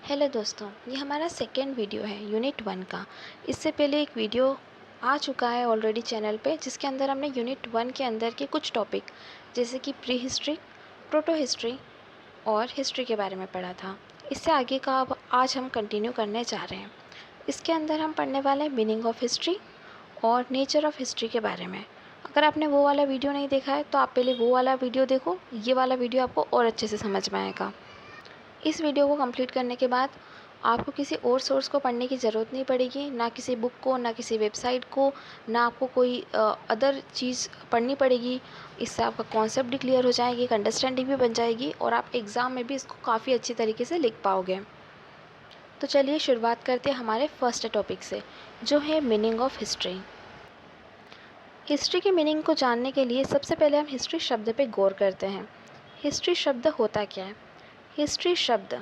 Hello दोस्तों, ये हमारा सेकेंड वीडियो है यूनिट 1 का। इससे पहले एक वीडियो आ चुका है ऑलरेडी चैनल पे, जिसके अंदर हमने यूनिट 1 के अंदर के कुछ टॉपिक जैसे कि प्री हिस्ट्री, प्रोटो हिस्ट्री और हिस्ट्री के बारे में पढ़ा था। इससे आगे का अब आज हम कंटिन्यू करने जा रहे हैं। इसके अंदर हम पढ़ने वाले हैं मीनिंग ऑफ हिस्ट्री और नेचर ऑफ हिस्ट्री के बारे में। अगर आपने वो वाला वीडियो नहीं देखा है तो आप पहले वो वाला वीडियो देखो, ये वाला वीडियो आपको और अच्छे से समझ में आएगा। इस वीडियो को कंप्लीट करने के बाद आपको किसी और सोर्स को पढ़ने की ज़रूरत नहीं पड़ेगी, ना किसी बुक को, ना किसी वेबसाइट को, ना आपको कोई अदर चीज़ पढ़नी पड़ेगी। इससे आपका कॉन्सेप्ट भी क्लियर हो जाएगी, एक अंडरस्टैंडिंग भी बन जाएगी और आप एग्ज़ाम में भी इसको काफ़ी अच्छी तरीके से लिख पाओगे। तो चलिए शुरुआत करते हैं हमारे फर्स्ट टॉपिक से, जो है मीनिंग ऑफ हिस्ट्री। हिस्ट्री की मीनिंग को जानने के लिए सबसे पहले हम हिस्ट्री शब्द पे गौर करते हैं। हिस्ट्री शब्द होता क्या है? हिस्ट्री शब्द,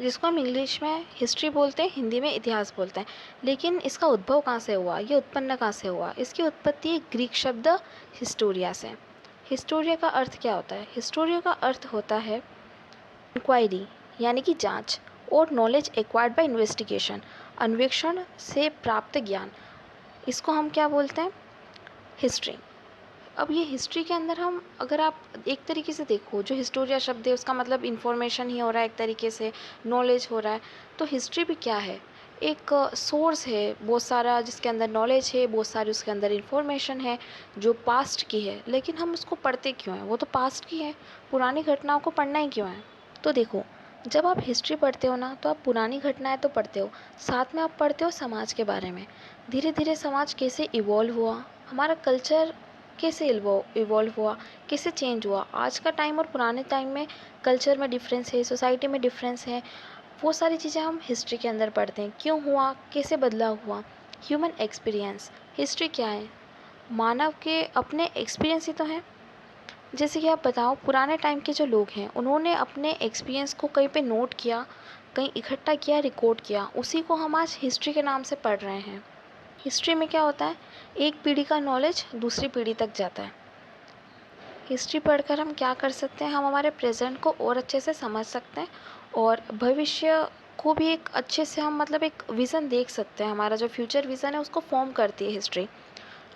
जिसको हम इंग्लिश में हिस्ट्री बोलते हैं, हिंदी में इतिहास बोलते हैं, लेकिन इसका उद्भव कहाँ से हुआ, ये उत्पन्न कहाँ से हुआ? इसकी उत्पत्ति एक ग्रीक शब्द हिस्टोरिया से। हिस्टोरिया का अर्थ क्या होता है? हिस्टोरिया का अर्थ होता है इंक्वायरी, यानी कि जांच, और नॉलेज एक्वायर्ड बाय इन्वेस्टिगेशन, अन्वेषण से प्राप्त ज्ञान। इसको हम क्या बोलते हैं? हिस्ट्री। अब ये हिस्ट्री के अंदर हम, अगर आप एक तरीके से देखो, जो हिस्टोरिया शब्द है उसका मतलब इन्फॉर्मेशन ही हो रहा है, एक तरीके से नॉलेज हो रहा है। तो हिस्ट्री भी क्या है? एक सोर्स है बहुत सारा, जिसके अंदर नॉलेज है बहुत सारी, उसके अंदर इन्फॉर्मेशन है जो पास्ट की है। लेकिन हम उसको पढ़ते क्यों हैं? वो तो पास्ट की है, पुरानी घटनाओं को पढ़ना ही क्यों है? तो देखो, जब आप हिस्ट्री पढ़ते हो ना, तो आप पुरानी घटनाएं तो पढ़ते हो, साथ में आप पढ़ते हो समाज के बारे में। धीरे धीरे समाज कैसे इवॉल्व हुआ, हमारा कल्चर कैसे इवॉल्व हुआ, कैसे चेंज हुआ। आज का टाइम और पुराने टाइम में कल्चर में डिफरेंस है, सोसाइटी में डिफरेंस है। वो सारी चीज़ें हम हिस्ट्री के अंदर पढ़ते हैं, क्यों हुआ, कैसे बदलाव हुआ। ह्यूमन एक्सपीरियंस, हिस्ट्री क्या है? मानव के अपने एक्सपीरियंस ही तो हैं। जैसे कि आप बताओ, पुराने टाइम के जो लोग हैं उन्होंने अपने एक्सपीरियंस को कहीं पे नोट किया, कहीं इकट्ठा किया, रिकॉर्ड किया, उसी को हम आज हिस्ट्री के नाम से पढ़ रहे हैं। हिस्ट्री में क्या होता है? एक पीढ़ी का नॉलेज दूसरी पीढ़ी तक जाता है। हिस्ट्री पढ़कर हम क्या कर सकते हैं? हम हमारे प्रेजेंट को और अच्छे से समझ सकते हैं और भविष्य को भी एक अच्छे से हम, मतलब एक विज़न देख सकते हैं। हमारा जो फ्यूचर विज़न है उसको फॉर्म करती है हिस्ट्री।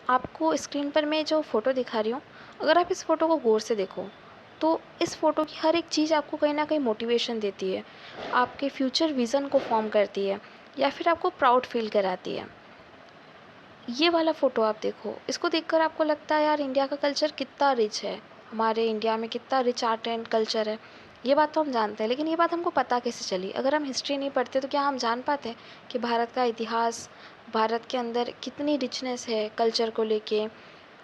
आपको स्क्रीन पर मैं जो फ़ोटो दिखा रही हूँ, अगर आप इस फ़ोटो को गौर से देखो तो इस फ़ोटो की हर एक चीज़ आपको कहीं ना कहीं मोटिवेशन देती है, आपके फ्यूचर विज़न को फॉर्म करती है, या फिर आपको प्राउड फील कराती है। ये वाला फ़ोटो आप देखो, इसको देखकर आपको लगता है यार इंडिया का कल्चर कितना रिच है, हमारे इंडिया में कितना रिच आर्ट एंड कल्चर है। ये बात तो हम जानते हैं, लेकिन ये बात हमको पता कैसे चली? अगर हम हिस्ट्री नहीं पढ़ते तो क्या हम जान पाते कि भारत का इतिहास, भारत के अंदर कितनी रिचनेस है कल्चर को लेके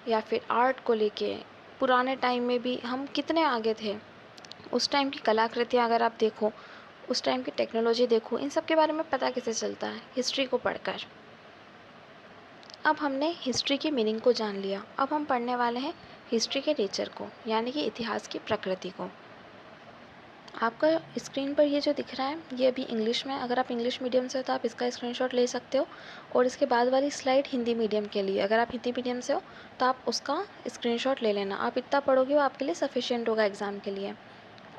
या फिर आर्ट को लेके? पुराने टाइम में भी हम कितने आगे थे। उस टाइम की कलाकृतियाँ अगर आप देखो, उस टाइम की टेक्नोलॉजी देखो, इन सब के बारे में पता कैसे चलता है? हिस्ट्री को पढ़कर। अब हमने हिस्ट्री की मीनिंग को जान लिया, अब हम पढ़ने वाले हैं हिस्ट्री के नेचर को, यानी कि इतिहास की प्रकृति को। आपका स्क्रीन पर ये जो दिख रहा है ये अभी इंग्लिश में, अगर आप इंग्लिश मीडियम से हो तो आप इसका स्क्रीनशॉट ले सकते हो, और इसके बाद वाली स्लाइड हिंदी मीडियम के लिए, अगर आप हिंदी मीडियम से हो तो आप उसका स्क्रीनशॉट ले लेना। आप इतना पढ़ोगे वो आपके लिए सफिशिएंट होगा एग्ज़ाम के लिए।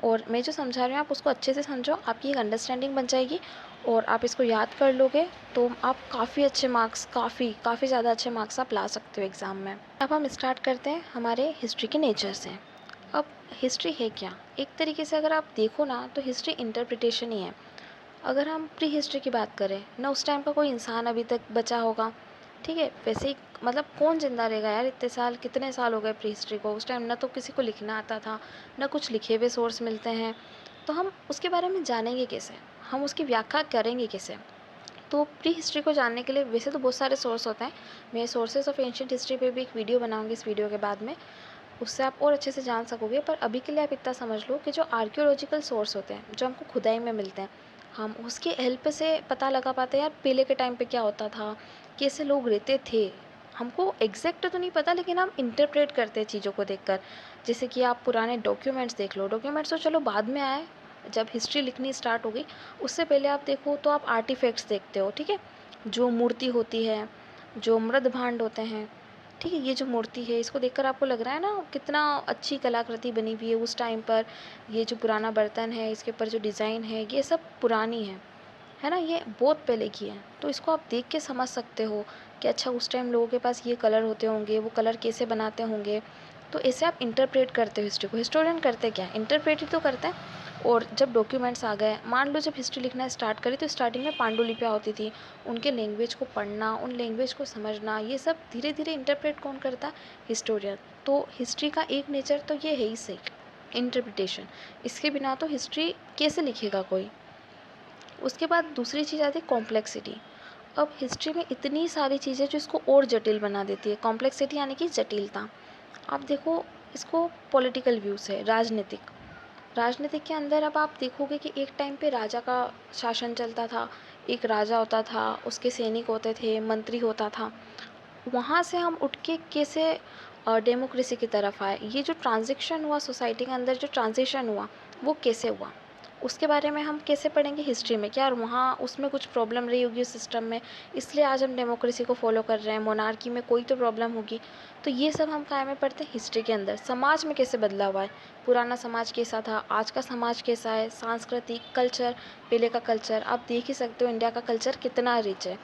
और मैं जो समझा रही हूँ आप उसको अच्छे से समझो, आपकी एक अंडरस्टैंडिंग बन जाएगी और आप इसको याद कर लोगे तो आप काफ़ी अच्छे मार्क्स, काफ़ी ज़्यादा अच्छे मार्क्स आप ला सकते हो एग्ज़ाम में। अब हम स्टार्ट करते हैं हमारे हिस्ट्री के नेचर से। अब हिस्ट्री है क्या? एक तरीके से अगर आप देखो ना तो हिस्ट्री इंटरप्रिटेशन ही है। अगर हम प्री हिस्ट्री की बात करें ना, उस टाइम का कोई इंसान अभी तक बचा होगा, ठीक है? वैसे ही मतलब कौन ज़िंदा रहेगा यार इतने साल, कितने साल हो गए प्री हिस्ट्री को? उस टाइम ना तो किसी को लिखना आता था, ना कुछ लिखे हुए सोर्स मिलते हैं, तो हम उसके बारे में जानेंगे कैसे? हम उसकी व्याख्या करेंगे कैसे? तो प्री हिस्ट्री को जानने के लिए वैसे तो बहुत सारे सोर्स होते हैं। मैं सोर्सेज ऑफ एंशिएंट हिस्ट्री पे भी एक वीडियो बनाऊंगी इस वीडियो के बाद में, उससे आप और अच्छे से जान सकोगे। पर अभी के लिए आप इतना समझ लो कि जो आर्कियोलॉजिकल सोर्स होते हैं, जो हमको खुदाई में मिलते हैं, हम उसकी हेल्प से पता लगा पाते हैं यार पहले के टाइम पे क्या होता था, कैसे लोग रहते थे। हमको एग्जैक्ट तो नहीं पता, लेकिन हम इंटरप्रेट करते हैं चीज़ों को देखकर। जैसे कि आप पुराने डॉक्यूमेंट्स देख लो, डॉक्यूमेंट्स तो चलो बाद में आए, जब हिस्ट्री लिखनी स्टार्ट हो गई, उससे पहले आप देखो तो आप आर्टिफैक्ट्स देखते हो, ठीक है? जो मूर्ति होती है, जो मृद भांड होते हैं, ठीक है? ये जो मूर्ति है इसको देखकर आपको लग रहा है ना कितना अच्छी कलाकृति बनी हुई है उस टाइम पर। ये जो पुराना बर्तन है, इसके ऊपर जो डिज़ाइन है, ये सब पुरानी है। है ना, ये बहुत पहले की है। तो इसको आप देख के समझ सकते हो कि अच्छा उस टाइम लोगों के पास ये कलर होते होंगे, वो कलर कैसे बनाते होंगे। तो ऐसे आप इंटरप्रेट करते हो हिस्ट्री को। हिस्टोरियन करते क्या है, इंटरप्रेट ही तो करते हैं। और जब डॉक्यूमेंट्स आ गए, मान लो जब हिस्ट्री लिखना स्टार्ट करी तो स्टार्टिंग में पांडुलिपियाँ होती थी, उनके लैंग्वेज को पढ़ना, उन लैंग्वेज को समझना, ये सब धीरे धीरे इंटरप्रेट कौन करता, हिस्टोरियन। तो हिस्ट्री का एक नेचर तो ये है ही सही, इंटरप्रिटेशन। इसके बिना तो हिस्ट्री कैसे लिखेगा कोई। उसके बाद दूसरी चीज़ आती है कॉम्प्लेक्सिटी। अब हिस्ट्री में इतनी सारी चीज़ें जो इसको और जटिल बना देती है। कॉम्प्लेक्सिटी यानी कि जटिलता। आप देखो, इसको पॉलिटिकल व्यूज़ है, राजनीतिक। राजनीतिक के अंदर अब आप देखोगे कि एक टाइम पे राजा का शासन चलता था, एक राजा होता था, उसके सैनिक होते थे, मंत्री होता था। वहाँ से हम उठ के कैसे डेमोक्रेसी की तरफ आए, ये जो ट्रांजिशन हुआ सोसाइटी के अंदर, जो ट्रांजिशन हुआ वो कैसे हुआ, उसके बारे में हम कैसे पढ़ेंगे हिस्ट्री में। क्या वहाँ उसमें कुछ प्रॉब्लम रही होगी उस सिस्टम में, इसलिए आज हम डेमोक्रेसी को फॉलो कर रहे हैं, मोनार्की में कोई तो प्रॉब्लम होगी। तो ये सब हम काय में पढ़ते हैं, हिस्ट्री के अंदर। समाज में कैसे बदलाव आए, पुराना समाज कैसा था, आज का समाज कैसा है, सांस्कृतिक कल्चर, पहले का कल्चर। आप देख ही सकते हो इंडिया का कल्चर कितना रिच है।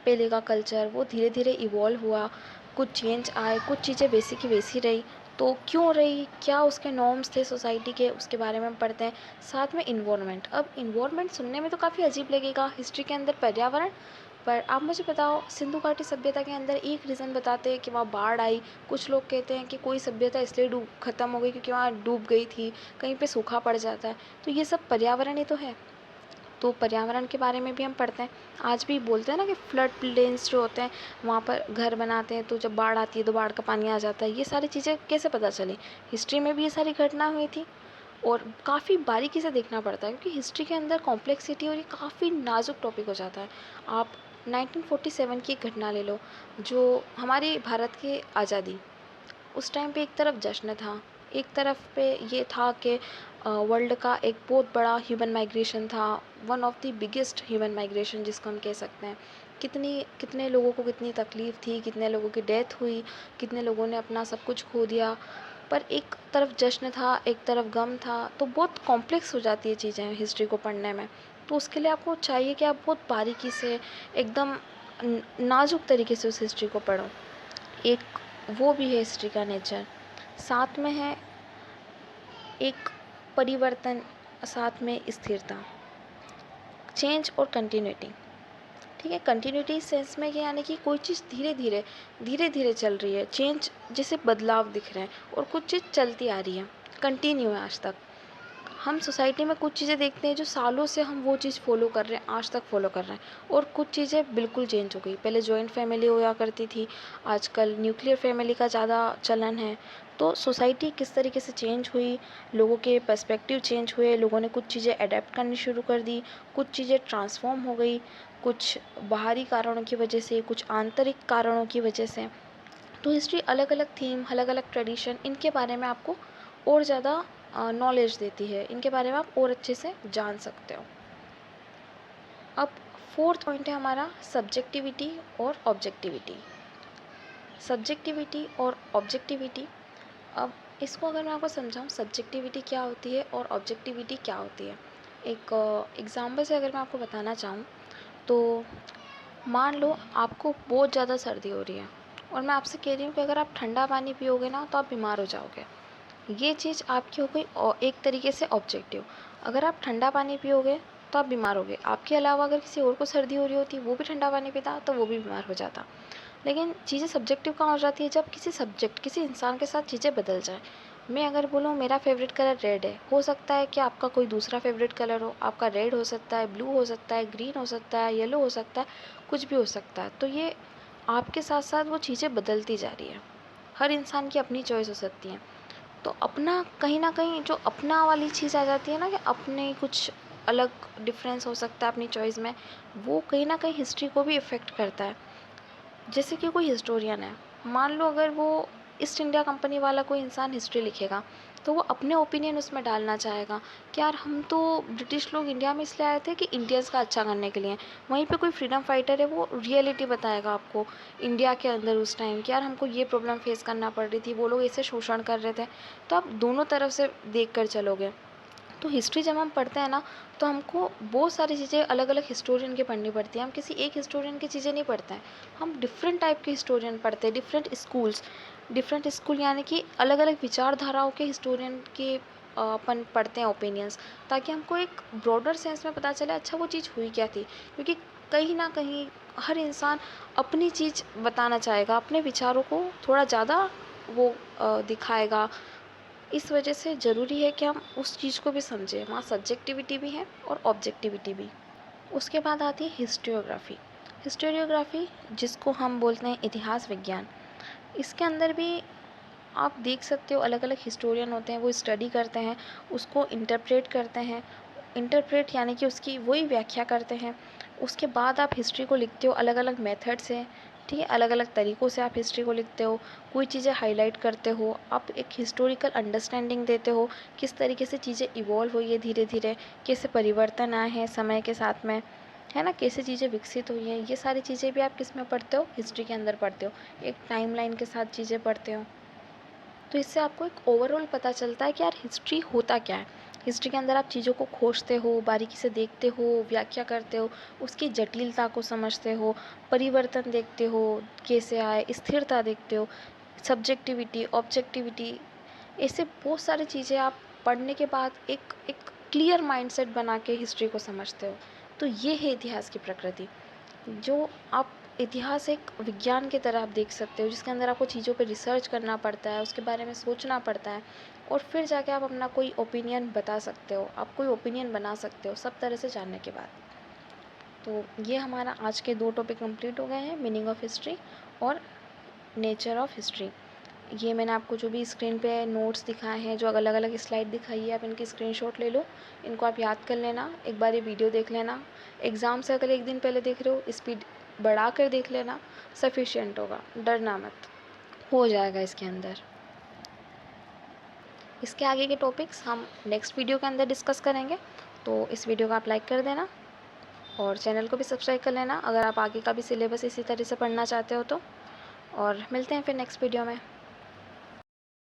पहले का कल्चर वो धीरे धीरे इवॉल्व हुआ, कुछ चेंज आए, कुछ चीज़ें वैसी की वैसी रही। तो क्यों रही, क्या उसके नॉर्म्स थे सोसाइटी के, उसके बारे में हम पढ़ते हैं। साथ में इन्वायरमेंट। अब इन्वायरमेंट सुनने में तो काफ़ी अजीब लगेगा, हिस्ट्री के अंदर पर्यावरण। पर आप मुझे बताओ, सिंधु घाटी सभ्यता के अंदर एक रीज़न बताते हैं कि वहाँ बाढ़ आई। कुछ लोग कहते हैं कि कोई सभ्यता इसलिए डूब खत्म हो गई क्योंकि वहाँ डूब गई थी, कहीं पे सूखा पड़ जाता है। तो ये सब पर्यावरण ही तो है। तो पर्यावरण के बारे में भी हम पढ़ते हैं। आज भी बोलते हैं ना कि फ्लड प्लेन्स जो होते हैं वहाँ पर घर बनाते हैं, तो जब बाढ़ आती है तो बाढ़ का पानी आ जाता है। ये सारी चीज़ें कैसे पता चली, हिस्ट्री में भी ये सारी घटना हुई थी। और काफ़ी बारीकी से देखना पड़ता है क्योंकि हिस्ट्री के अंदर कॉम्प्लेक्सिटी और ये काफ़ी नाजुक टॉपिक हो जाता है। आप 1947 की एक घटना ले लो, जो हमारी भारत की आज़ादी, उस टाइम पे एक तरफ जश्न था, एक तरफ पे ये था कि वर्ल्ड का एक बहुत बड़ा ह्यूमन माइग्रेशन था, one of the biggest human migration जिसको हम कह सकते हैं। कितने लोगों को कितनी तकलीफ़ थी, कितने लोगों की डेथ हुई, कितने लोगों ने अपना सब कुछ खो दिया। पर एक तरफ जश्न था, एक तरफ गम था। तो बहुत कॉम्प्लेक्स हो जाती है चीज़ें हिस्ट्री को पढ़ने में। तो उसके लिए आपको चाहिए कि आप बहुत बारीकी से, एकदम नाजुक तरीके से उस हिस्ट्री को पढ़ो। एक वो भी है हिस्ट्री का नेचर। साथ में है एक परिवर्तन, साथ में स्थिरता, चेंज और कंटिन्यूटी। ठीक है, कंटिन्यूटी सेंस में ये यानी कि कोई चीज़ धीरे धीरे चल रही है, चेंज जैसे बदलाव दिख रहे हैं, और कुछ चीज़ चलती आ रही है, कंटिन्यू है आज तक। हम सोसाइटी में कुछ चीज़ें देखते हैं जो सालों से हम वो चीज़ फॉलो कर रहे हैं, आज तक फॉलो कर रहे हैं। और कुछ चीज़ें बिल्कुल चेंज हो गई, पहले जॉइंट फैमिली हुआ करती थी, आजकल न्यूक्लियर फैमिली का ज़्यादा चलन है। तो सोसाइटी किस तरीके से चेंज हुई, लोगों के पर्सपेक्टिव चेंज हुए, लोगों ने कुछ चीज़ें अडेप्ट करनी शुरू कर दी, कुछ चीज़ें ट्रांसफॉर्म हो गई, कुछ बाहरी कारणों की वजह से, कुछ आंतरिक कारणों की वजह से। तो हिस्ट्री अलग अलग थीम, अलग अलग ट्रेडिशन, इनके बारे में आपको और ज़्यादा नॉलेज देती है, इनके बारे में आप और अच्छे से जान सकते हो। अब फोर्थ पॉइंट है हमारा सब्जेक्टिविटी और ऑब्जेक्टिविटी। सब्जेक्टिविटी और ऑब्जेक्टिविटी। अब इसको अगर मैं आपको समझाऊँ, सब्जेक्टिविटी क्या होती है और ऑब्जेक्टिविटी क्या होती है, एक एग्ज़ाम्पल से अगर मैं आपको बताना चाहूँ तो मान लो आपको बहुत ज़्यादा सर्दी हो रही है और मैं आपसे कह रही हूँ कि अगर आप ठंडा पानी पियोगे ना तो आप बीमार हो जाओगे। ये चीज़ आपकी हो गई और एक तरीके से ऑब्जेक्टिव। अगर आप ठंडा पानी पियोगे तो आप बीमार होगे। आपके अलावा अगर किसी और को सर्दी हो रही होती, वो भी ठंडा पानी पीता, तो वो भी बीमार हो जाता। लेकिन चीज़ें सब्जेक्टिव कहाँ हो जाती है, जब किसी इंसान के साथ चीज़ें बदल जाएँ। मैं अगर बोलूँ मेरा फेवरेट कलर रेड है, हो सकता है कि आपका कोई दूसरा फेवरेट कलर हो, आपका रेड हो सकता है, ब्लू हो सकता है, ग्रीन हो सकता है, येलो हो सकता है, कुछ भी हो सकता है। तो ये आपके साथ साथ वो चीज़ें बदलती जा रही है। हर इंसान की अपनी चॉइस हो सकती है। तो अपना कहीं न कहीं जो अपना वाली चीज़ आ जाती है ना, कि अपने कुछ अलग डिफरेंस हो सकता है अपनी चॉइस में, वो कहीं न कहीं हिस्ट्री को भी इफ़ेक्ट करता है। जैसे कि कोई हिस्टोरियन है, मान लो अगर वो ईस्ट इंडिया कंपनी वाला कोई इंसान हिस्ट्री लिखेगा, तो वो अपने ओपिनियन उसमें डालना चाहेगा कि यार हम तो ब्रिटिश लोग इंडिया में इसलिए आए थे कि इंडियंस का अच्छा करने के लिए। वहीं पे कोई फ्रीडम फाइटर है, वो रियलिटी बताएगा आपको इंडिया के अंदर उस टाइम कि यार हमको ये प्रॉब्लम फेस करना पड़ रही थी, वो लोग ऐसे शोषण कर रहे थे। तो आप दोनों तरफ से देख कर चलोगे। तो हिस्ट्री जब हम पढ़ते हैं ना, तो हमको बहुत सारी चीज़ें अलग अलग हिस्टोरियन की पढ़नी पड़ती हैं। हम किसी एक हिस्टोरियन की चीज़ें नहीं पढ़ते हैं, हम डिफरेंट टाइप के हिस्टोरियन पढ़ते हैं, डिफरेंट स्कूल यानी कि अलग अलग विचारधाराओं के हिस्टोरियन के अपन पढ़ते हैं ओपिनियंस, ताकि हमको एक ब्रॉडर सेंस में पता चले अच्छा वो चीज़ हुई क्या थी। क्योंकि कहीं ना कहीं हर इंसान अपनी चीज़ बताना चाहेगा, अपने विचारों को थोड़ा ज़्यादा वो दिखाएगा। इस वजह से ज़रूरी है कि हम उस चीज़ को भी समझें, वहाँ सब्जेक्टिविटी भी है और ऑब्जेक्टिविटी भी। उसके बाद आती है हिस्टोरियोग्राफी। हिस्टोरियोग्राफी जिसको हम बोलते हैं इतिहास विज्ञान, इसके अंदर भी आप देख सकते हो अलग अलग हिस्टोरियन होते हैं, वो स्टडी करते हैं, उसको इंटरप्रेट करते हैं। इंटरप्रेट यानी कि उसकी वही व्याख्या करते हैं। उसके बाद आप हिस्ट्री को लिखते हो अलग अलग मेथड से, ठीक है, अलग अलग तरीक़ों से आप हिस्ट्री को लिखते हो। कोई चीज़ें हाईलाइट करते हो, आप एक हिस्टोरिकल अंडरस्टैंडिंग देते हो, किस तरीके से चीज़ें इवॉल्व हुई है धीरे धीरे, कैसे परिवर्तन आए हैं समय के साथ में, है ना, कैसे चीज़ें विकसित हुई हैं। ये सारी चीज़ें भी आप किस में पढ़ते हो, हिस्ट्री के अंदर पढ़ते हो, एक टाइमलाइन के साथ चीज़ें पढ़ते हो। तो इससे आपको एक ओवरऑल पता चलता है कि यार हिस्ट्री होता क्या है। हिस्ट्री के अंदर आप चीज़ों को खोजते हो, बारीकी से देखते हो, व्याख्या करते हो, उसकी जटिलता को समझते हो, परिवर्तन देखते हो कैसे आए, स्थिरता देखते हो, सब्जेक्टिविटी, ऑब्जेक्टिविटी, ऐसे बहुत सारी चीज़ें आप पढ़ने के बाद एक एक क्लियर माइंडसेट बना के हिस्ट्री को समझते हो। तो ये है इतिहास की प्रकृति। जो आप इतिहास एक विज्ञान की तरह आप देख सकते हो, जिसके अंदर आपको चीज़ों पे रिसर्च करना पड़ता है, उसके बारे में सोचना पड़ता है, और फिर जाके आप अपना कोई ओपिनियन बता सकते हो, आप कोई ओपिनियन बना सकते हो सब तरह से जानने के बाद। तो ये हमारा आज के 2 टॉपिक कंप्लीट हो गए हैं, मीनिंग ऑफ हिस्ट्री और नेचर ऑफ हिस्ट्री। ये मैंने आपको जो भी स्क्रीन पे नोट्स दिखाए हैं, जो अलग अलग स्लाइड दिखाई है, आप इनकी स्क्रीनशॉट ले लो, इनको आप याद कर लेना, एक बार ये वीडियो देख लेना। एग्ज़ाम से अगर एक दिन पहले देख रहे हो, स्पीड बढ़ा कर देख लेना, सफिशिएंट होगा, डरना मत, हो जाएगा इसके अंदर। इसके आगे के टॉपिक्स हम नेक्स्ट वीडियो के अंदर डिस्कस करेंगे। तो इस वीडियो को आप लाइक कर देना और चैनल को भी सब्सक्राइब कर लेना अगर आप आगे का भी सिलेबस इसी तरह से पढ़ना चाहते हो तो। और मिलते हैं फिर नेक्स्ट वीडियो में।